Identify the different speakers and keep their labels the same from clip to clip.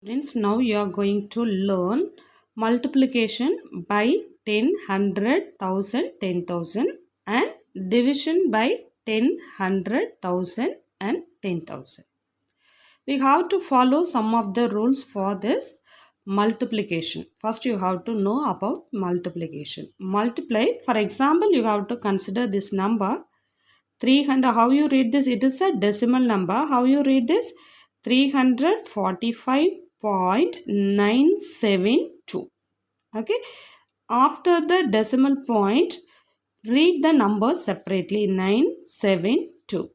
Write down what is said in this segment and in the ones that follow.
Speaker 1: Students, now you are going to learn multiplication by 10, 100, 1000, 10,000 and division by 10, 100, 1000 and 10,000. We have to follow some of the rules for this multiplication. First, you have to know about multiplication. Multiply, for example, you have to consider this number 300. How you read this? It is a decimal number. How you read this? 345.972. Okay. After the decimal point, read the number separately. 972.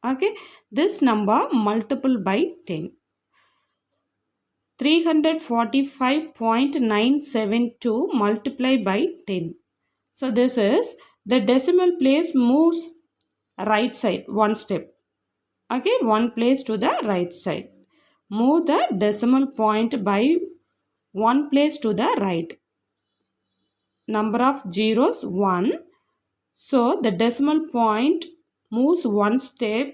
Speaker 1: Okay. This number multiple by 10. 345.972 multiplied by 10. So this is the decimal place moves right side one step. Okay, one place to the right side. Move the decimal point by one place to the right. Number of zeros 1. So the decimal point moves one step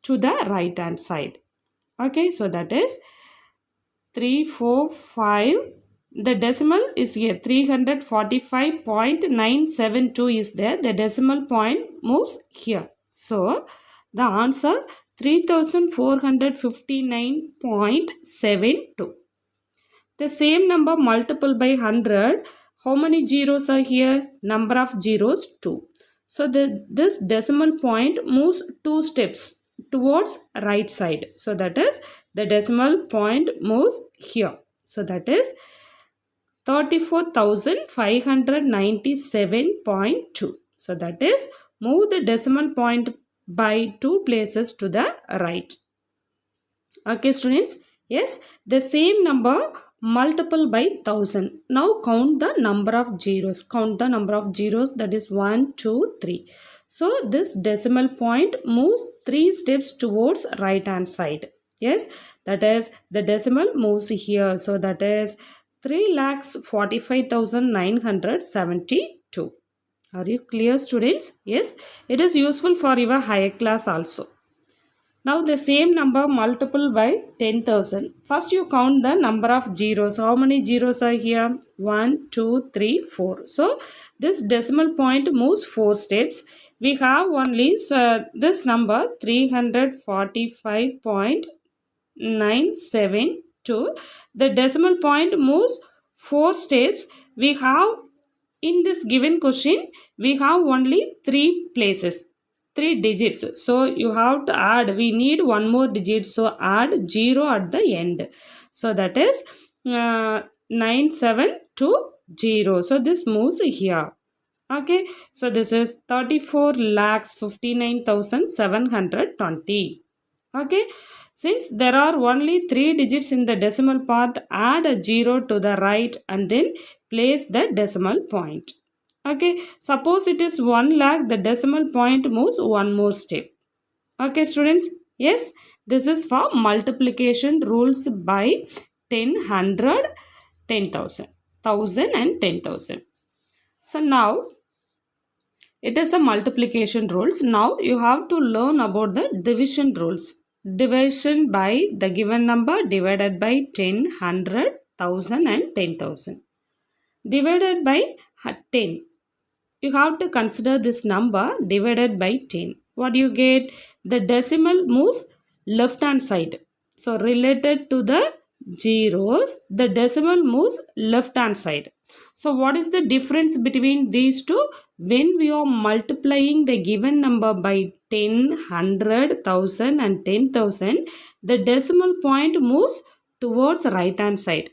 Speaker 1: to the right hand side. Okay, so that is 345. The decimal is here. 345.972 is there. The decimal point moves here. So the answer 3459.72. The same number multiple by 100. How many zeros are here? Number of zeros 2. So this decimal point moves 2 steps towards right side. So that is the decimal point moves here. So that is 34,597.2. So that is move the decimal point by 2 places to the right. Okay, students. Yes, the same number multiple by 1000. Now count the number of zeros. Count the number of zeros, that is 1, 2, 3. So this decimal point moves 3 steps towards right hand side. Yes, that is the decimal moves here. So that is 3,45,972. Are you clear, students? Yes, it is useful for your higher class also. Now the same number multiple by 10,000. First you count the number of zeros. How many zeros are here? 1, 2, 3, 4. So this decimal point moves 4 steps. We have only this number 345.972. The decimal point moves 4 steps. We have in this given question, we have only 3 places. 3 digits. So you have to add. We need one more digit. So add 0 at the end. So that is 9720. So this moves here. Okay. So this is 34,59,720. Okay. Since there are only 3 digits in the decimal part, add a 0 to the right and then place the decimal point. Okay, suppose it is 1 lakh, the decimal point moves one more step. Okay, students. Yes, this is for multiplication rules by 10, 100, 10,000, 1,000 and 10,000. So now it is a multiplication rules. Now you have to learn about the division rules. Division by the given number divided by 10, 100, 1,000 and 10,000. Divided by 10. You have to consider this number divided by 10. What do you get? The decimal moves left hand side. So related to the zeros, the decimal moves left hand side. So what is the difference between these two? When we are multiplying the given number by 10, 100, 1,000 and 10,000, the decimal point moves towards right hand side.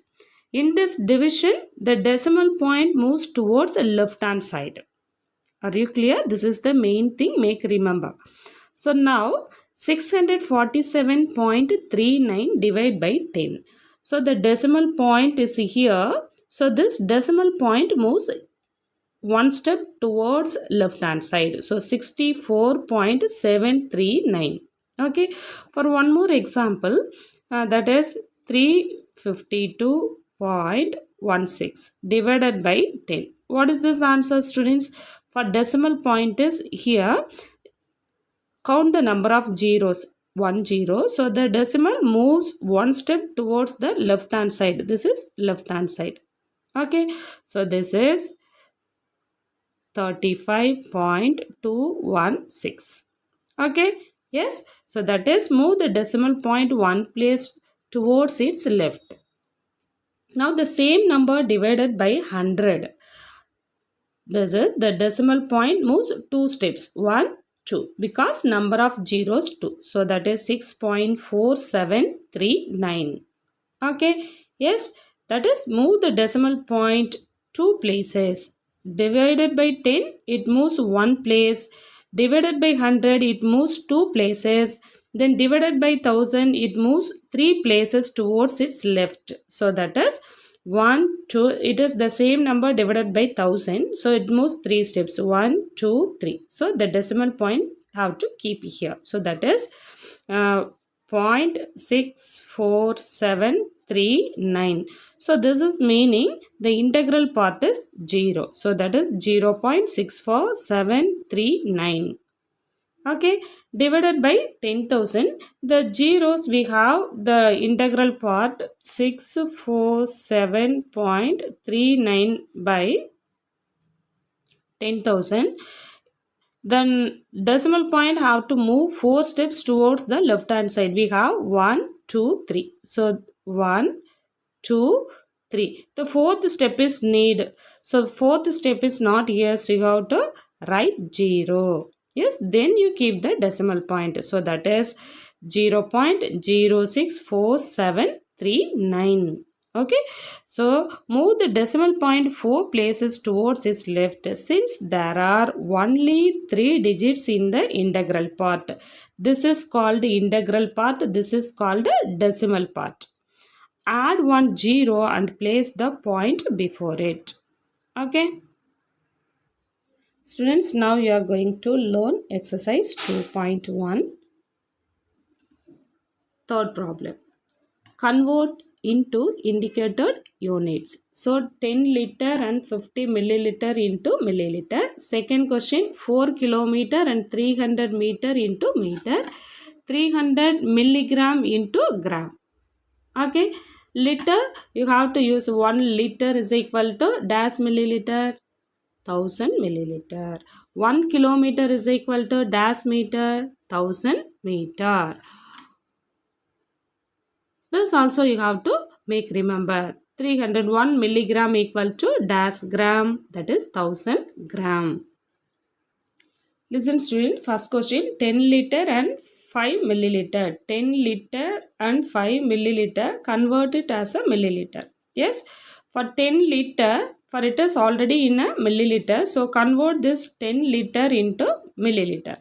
Speaker 1: In this division, the decimal point moves towards the left hand side. Are you clear? This is the main thing. Make remember. So now 647.39 divided by 10. So the decimal point is here. So this decimal point moves one step towards left hand side. So 64.739. Okay. For one more example, that is 352.16 divided by 10. What is this answer, students? For decimal point is here. Count the number of zeros. 1 0. So the decimal moves one step towards the left hand side. This is left hand side. Okay. So this is 35.216. Okay. Yes. So that is move the decimal point one place towards its left. Now the same number divided by 100. This is the decimal point moves two steps. 1, 2. Because number of zeros 2. So that is 6.4739. Okay. Yes. That is move the decimal point two places. Divided by 10, it moves one place. Divided by 100, it moves two places. Then divided by 1000, it moves three places towards its left. So that is 1, 2. It is the same number divided by 1000. So it moves three steps. 1, 2, 3. So the decimal point have to keep here. So that is 0.64739. So this is meaning the integral part is 0. So that is 0.64739. Okay, divided by 10,000. The zeros we have the integral part 647.39 by 10,000. Then decimal point have to move 4 steps towards the left hand side. We have 1, 2, 3. So 1, 2, 3. The fourth step is need. So fourth step is not here. So you have to write 0. Yes, then you keep the decimal point. So that is 0.064739. Okay, so move the decimal point 4 places towards its left since there are only 3 digits in the integral part. This is called integral part. This is called decimal part. Add one 0 and place the point before it. Okay. Students, now you are going to learn exercise 2.1. Third problem. Convert into indicated units. So 10 liter and 50 milliliter into milliliter. Second question, 4 kilometer and 300 meter into meter. 300 milligram into gram. Okay, liter, you have to use 1 liter is equal to dash milliliter, 1000 milliliter. 1 kilometer is equal to dash meter, 1000 meter. This also you have to make remember. 301 milligram equal to dash gram, that is 1000 gram. Listen student, first question, 10 liter and 5 milliliter. 10 liter and 5 milliliter, convert it as a milliliter. Yes, for 10 liter, for it is already in a milliliter. So convert this 10 liter into milliliter.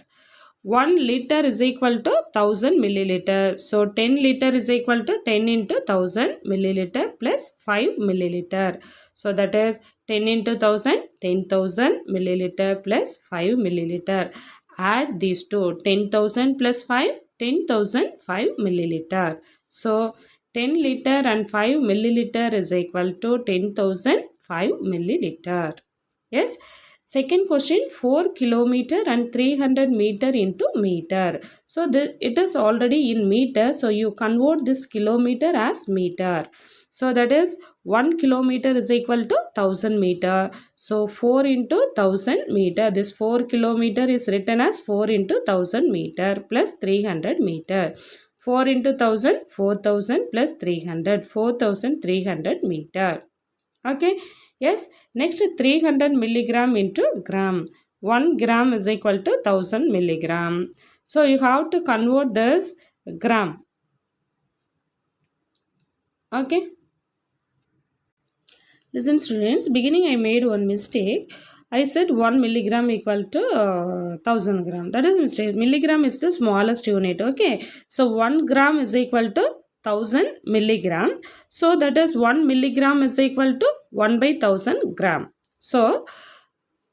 Speaker 1: 1 liter is equal to 1000 milliliter. So 10 liter is equal to 10 into 1000 milliliter plus 5 milliliter. So that is 10 into 1000, 10,000 milliliter plus 5 milliliter. Add these two, 10,000 plus 5, 10,000 5 milliliter. So 10 liter and 5 milliliter is equal to 10,000 5 milliliter. Yes. Second question, 4 kilometer and 300 meter into meter. So it is already in meter. So you convert this kilometer as meter. So that is 1 kilometer is equal to 1000 meter. So 4 into 1000 meter. This 4 kilometer is written as 4 into 1000 meter plus 300 meter. 4 into 1000, 4000 plus 300, 4300 meter. Okay. Yes. Next 300 milligram into gram. 1 gram is equal to 1000 milligram. So you have to convert this gram. Okay. Listen students, beginning I made one mistake. I said 1 milligram equal to 1000 gram. That is mistake. Milligram is the smallest unit. Okay. So 1 gram is equal to 1000 milligram. So that is 1 milligram is equal to 1 by 1000 gram. So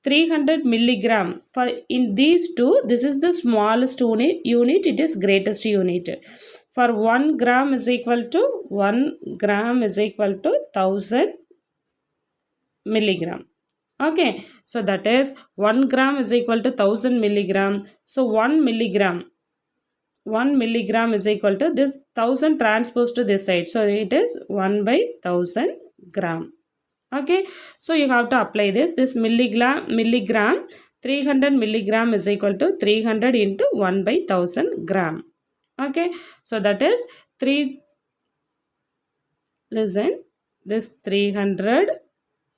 Speaker 1: 300 milligram. For in these two, this is the smallest unit. It is greatest unit. For 1 gram is equal to 1 gram is equal to 1000 milligram. Okay, so that is 1 gram is equal to 1000 milligram. So 1 milligram 1 milligram is equal to this 1000 transposed to this side. So it is 1 by 1000 gram. Okay, so you have to apply this milligram 300 milligram is equal to 300 into 1 by 1000 gram. Okay, so that is 3, listen, this 300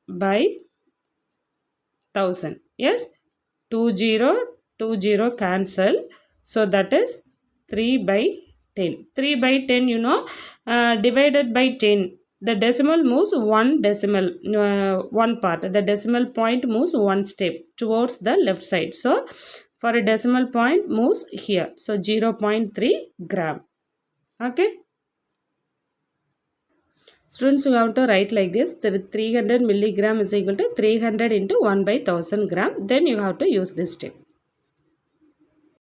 Speaker 1: by 1000. Yes, 20 cancel, so that is 3 by 10. 3 by 10, you know, divided by 10, the decimal moves one decimal, one part. The decimal point moves one step towards the left side. So for a decimal point moves here, so 0.3 gram. Okay, students, you have to write like this: 300 milligram is equal to 300 into 1 by 1000 gram. Then you have to use this step.